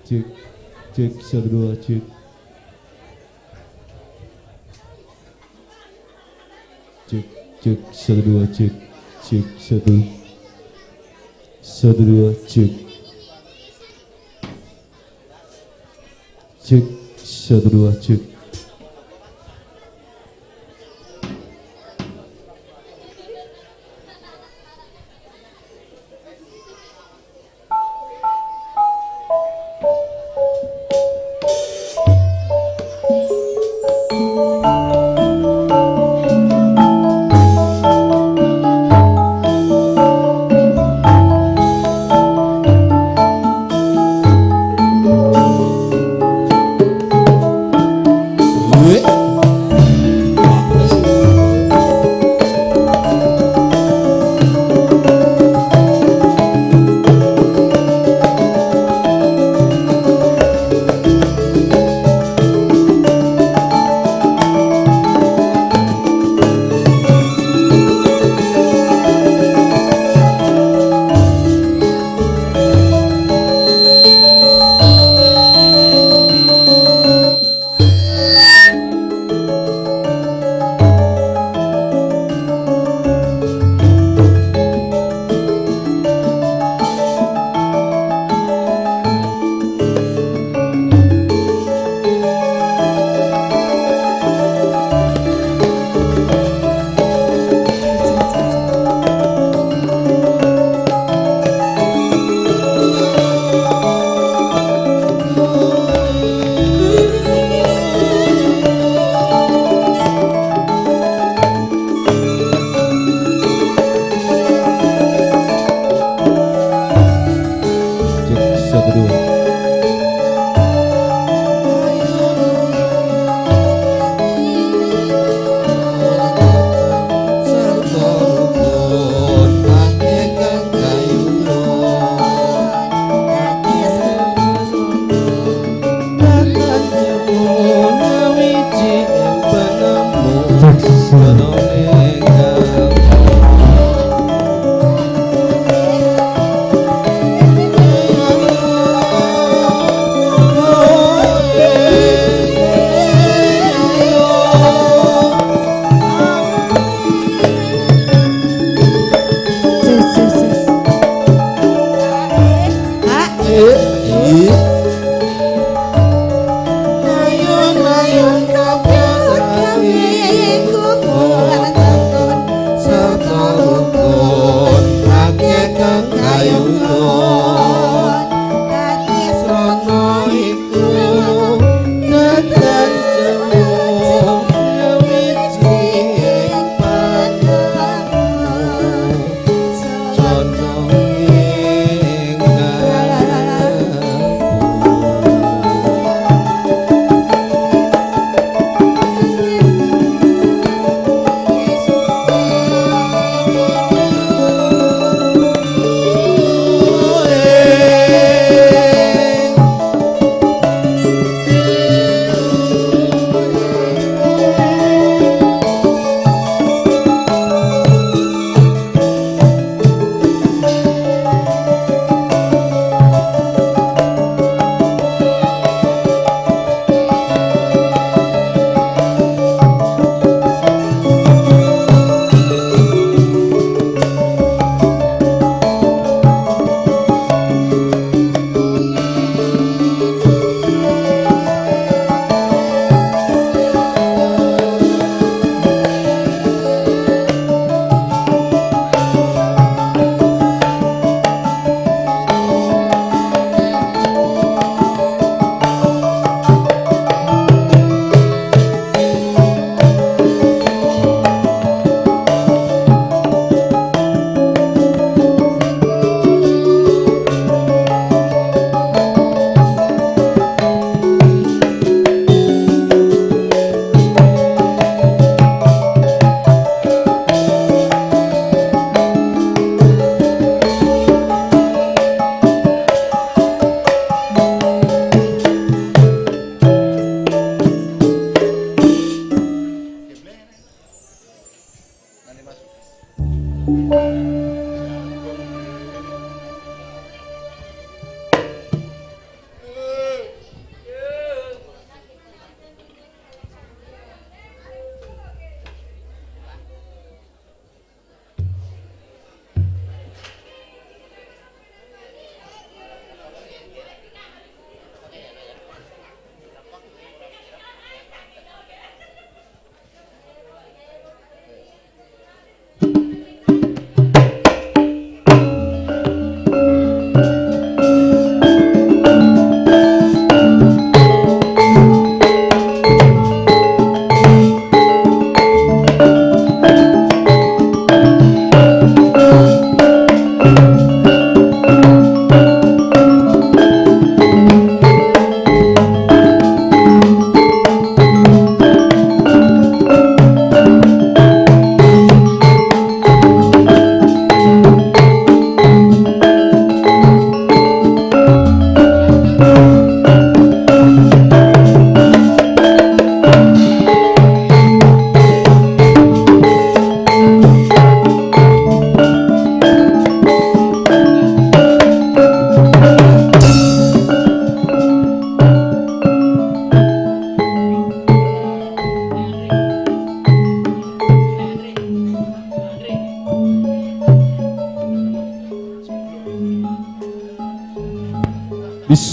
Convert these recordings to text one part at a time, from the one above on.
Cek, cek, satu dua, cek. Cek, cek, satu dua, cek. Cek, satu dua, cek. Cek, satu dua, cek.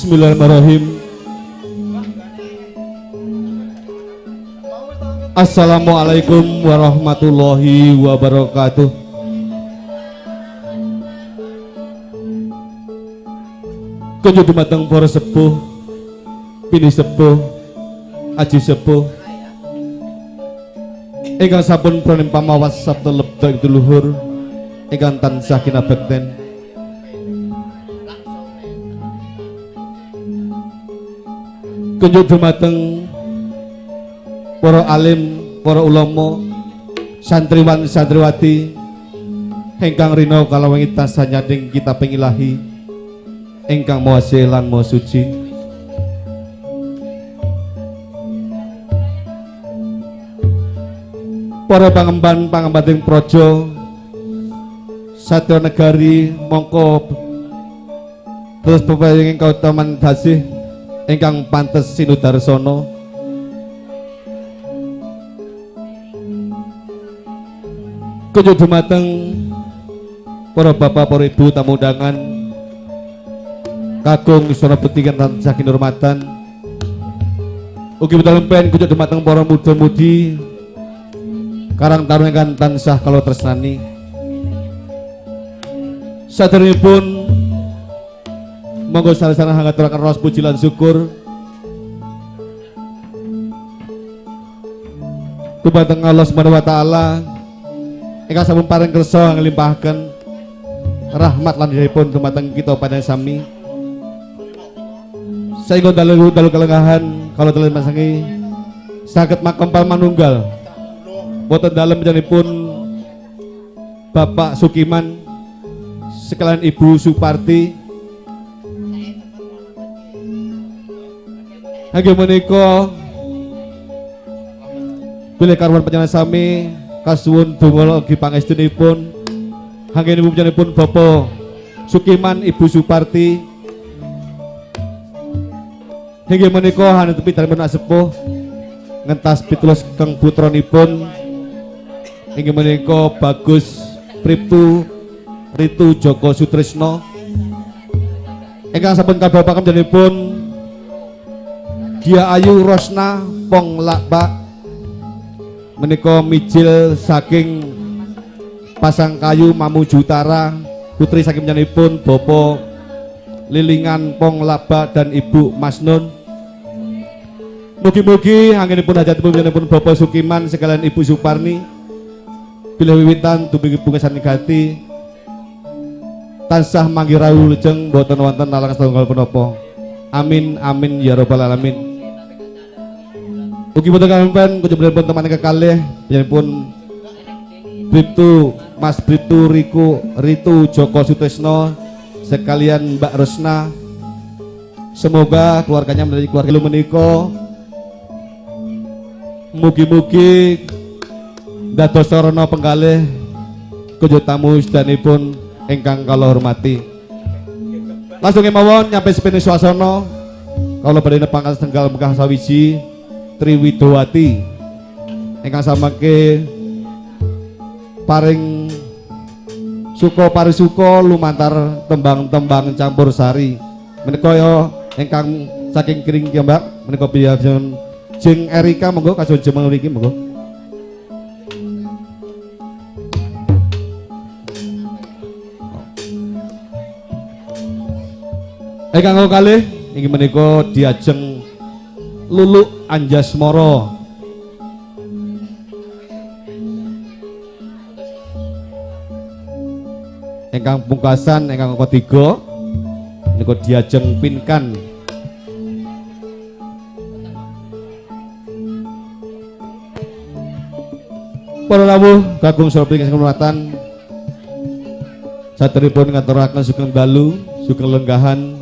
Bismillahirrahmanirrahim. Assalamualaikum warahmatullahi wabarakatuh. Kunjuk dumateng para sepuh, pini sepuh, aji sepuh, ingkang sampun praning pamawas sabda lebda ing luhur, ingkang tansah kinabekten. Kunjuk dumateng para alim, para ulama, santriwan santriwati ingkang rina kalawengita sanyading kitab ilahi ingkang maha asih lan maha suci. Para pangemban pangembating praja satya negari mongko terus pepayunging kautaman dasih ingkang pantes sinudarsana. Kunjuk dumateng para bapak, para ibu tamu undangan kakung istora betikan tansah kinurmatan. Ugi betul pen kunjuk dumateng para muda-mudi karang taruna ingkang tansah kalau tresnani. Saderengipun monggo sareng-sareng ngaturaken raos puji lan syukur dumateng Allah Subhanahu wa taala ingkang sampun paring kersa nglimpahaken rahmat lan hidayahipun dumateng kita panjenengan sami. Saengga dalu kelengahan kalau telah masangi saged makempal manunggal boten dalem panjenenganipun Bapak Sukiman sekalian Ibu Suparti. Hangge menika bilih karwan panjenengan sami kasuwun donga ugi pangestunipun hanggenipun panjenenganipun Bapak Sukiman, Ibu Suparti. Hingga menika hanetepi dalem sepuh ngentas 17 kang putranipun inggih menika Bagus Priptu Ritu Joko Sutrisno ingkang sampun kababaken panjenenganipun Dia Ayu Rosna Pong Lakbak menika mijil saking Pasangkayu Mamuju Utara, putri saking panjenenganipun Bapak Lilingan Pong Laba dan Ibu Masnun. Mugi-mugi anggenipun hajatipun panjenenganipun Bapak Sukiman sekalian Ibu Suparni bilih wiwitan dumugi bungesan gati tansah manggi rawu lejeng boten wonten lalang setunggal punapa. Amin amin ya rabbal alamin. Ugi boten kampen kunjung teman kekalih panjenenganipun Bribtu Mas Bribtu Ritu Joko Sutrisno sekalian Mbak Rosna. Semoga keluarganya menjadi keluarga menika mugi-mugi dados sarana penggalih kunjuk tamu sedanipun ingkang kula hormati. Langsung mawon nyampe sepene swasana kula badhe nepangkan setenggal megah sawiji Triwidowati ingkang samangke paring suka parisuka lumantar tembang-tembang campur sari menika ya ingkang saking kring ki Mbak menika biyasan Jeng Erika monggo kasuwun jemeng mriki monggo. Ingkang kalih inggih menika diajeng Luluk Anjasmara. Ingkang pungkasan ingkang ketiga menika diajeng Pinkan. Para rawuh kakung sora ingkang kehormatan saderengipun ngaturaken sugeng dalu, sugeng lenggahan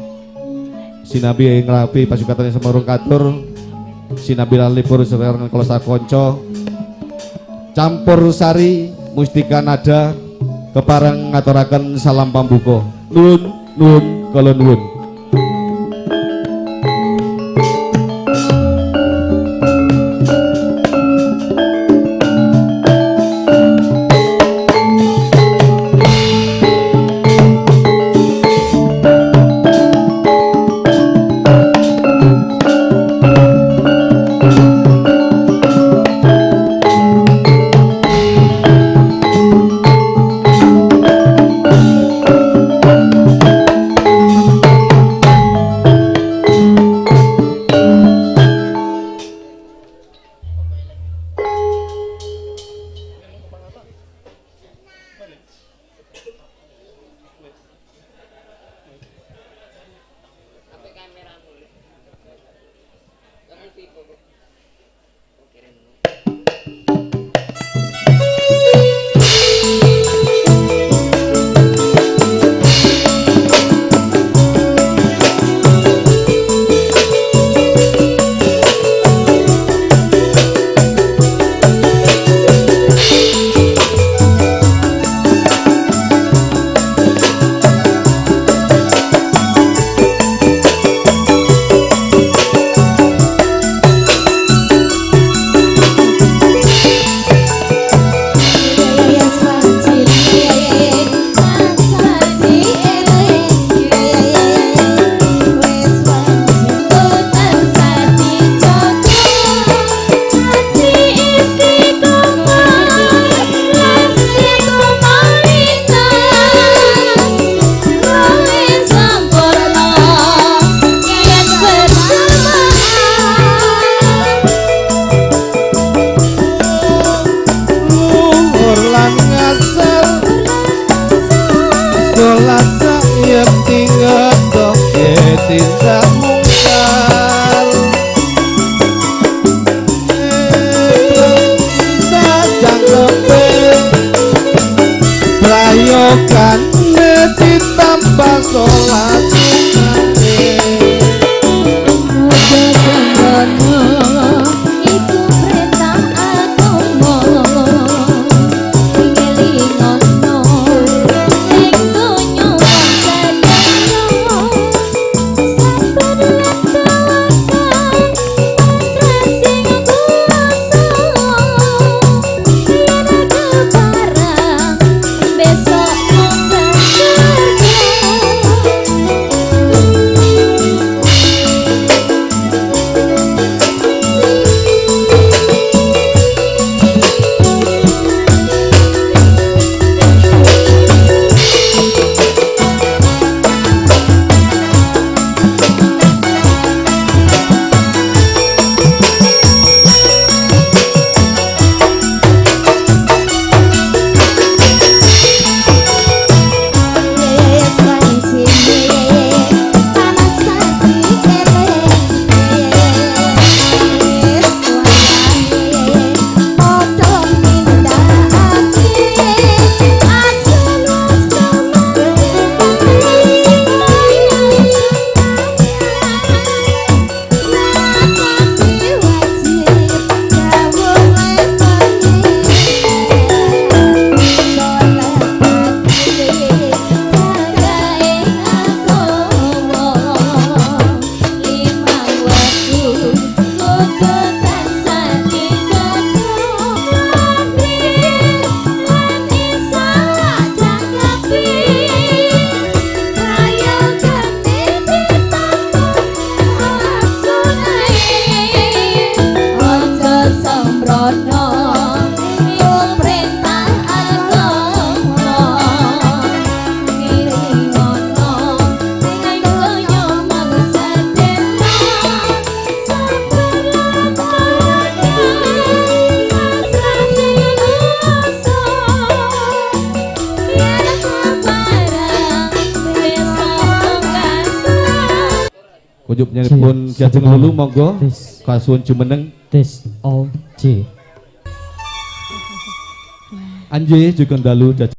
sinabi ing rapi pasukatan semarung katur sinabi lalipur sareng kula sakanca campur sari mustika nada kepareng ngaturaken salam pambuka. Nuwun nuwun kala nuwun. pas sholat sunate Ojo sembrono iku perintah agama ngelingono ning donya sadaya sabar lan tawakal sing kuasa yen keparang besok munggah surga. Kujupnya pun jajeng lulu monggo kasuun jumeneng Tes O J Anje juga dalu jajeng